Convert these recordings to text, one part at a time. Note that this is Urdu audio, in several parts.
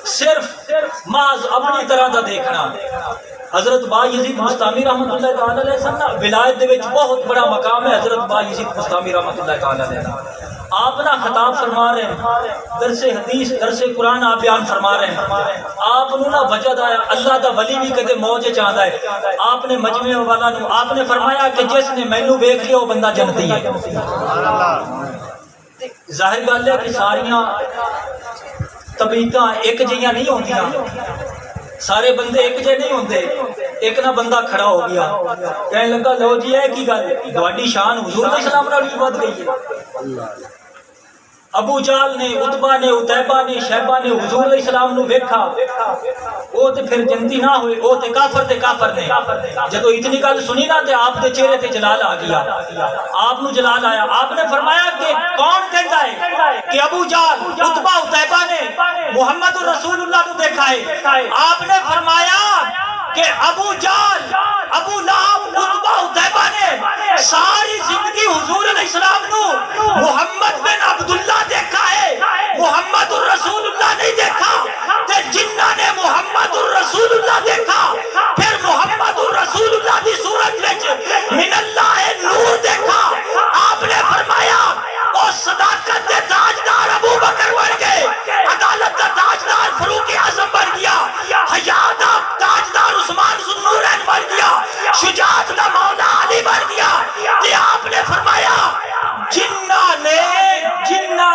صرف محض اپنی طرح دا دیکھنا. حضرت با یزید بستامی رحمۃ اللہ تعالی علیہ وسلم ولایت دے وچ بہت بڑا مقام ہے. حضرت با یزید بستامی رحمۃ اللہ تعالی علیہ آپ نا خطاب فرما رہے ہیں، درس حدیث درس قرآن آپ بیان فرما رہے ہیں. آپ نو نا وجد آیا اللہ دا ولی بھی کدے موج چاہتا ہے. آپ نے مجمع والا نو آپ نے فرمایا کہ جس نے مینوں ویکھ لیا وہ بندہ جنتی ہے. ظاہر گل ہے کہ ساریاں طبیعتاں ایک جیاں نہیں ہوندیاں، سارے بندے ایک جے نہیں ہوندے. ایک نہ بندہ کھڑا ہو گیا کہنے لگا لو جی ہے کی گل تہاڈی شان حضور علیہ السلام نال بھی ود گئی ہے. ابو جال نے عتبہ نے عتیبہ نے شیبہ نے حضور علیہ السلام نو ویکھا وہ تے پھر جنتی نہ ہوئے، وہ تے کافر نے. جدو اتنی گل سنی نا تے آپ دے چہرے تے جلال آ گیا، آپ نو جلال آیا. آپ نے فرمایا کہ کون کہندا ہے کہ ابو جال عتبہ عتیبہ نے محمد رسول اللہ نو دیکھا ہے؟ آپ نے فرمایا کہ ابو جال ابو لہب عتبہ عتیبہ نے ساری زندگی حضور علیہ السلام نو محمد بن عبداللہ دیکھا ہے، محمد الرسول اللہ نہیں دیکھا. تے جنہ نے محمد الرسول اللہ دیکھا پھر محمد الرسول اللہ دی صورت وچ من اللہ نور دیکھا. آپ نے فرمایا او صداقت دے تاجدار ابو بکر بن گئے، عدالت دا تاجدار فاروق اعظم بن گیا، حیا دا تاجدار عثمان ذو النورین بن گیا، شجاعت دا مولا علی بن گیا. تے آپ نے فرمایا جنہ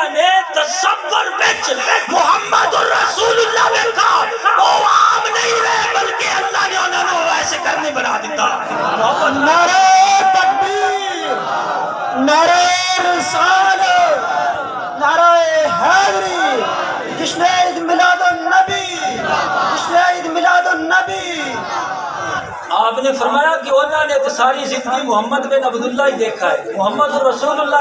نے تصور وچ محمد الرسول اللہ دیکھا وہ عام نہیں رہے بلکہ اللہ نے انہوں نے ایسے کرنے بنا دیتا. نعرہ تکبیر، نعرہ رسالت، نعرہ حیدری، جشن عید میلاد النبی، جشن عید میلاد النبی. آپ نے فرمایا کہ انہوں نے تو ساری زندگی محمد بن عبداللہ ہی دیکھا ہے، محمد رسول اللہ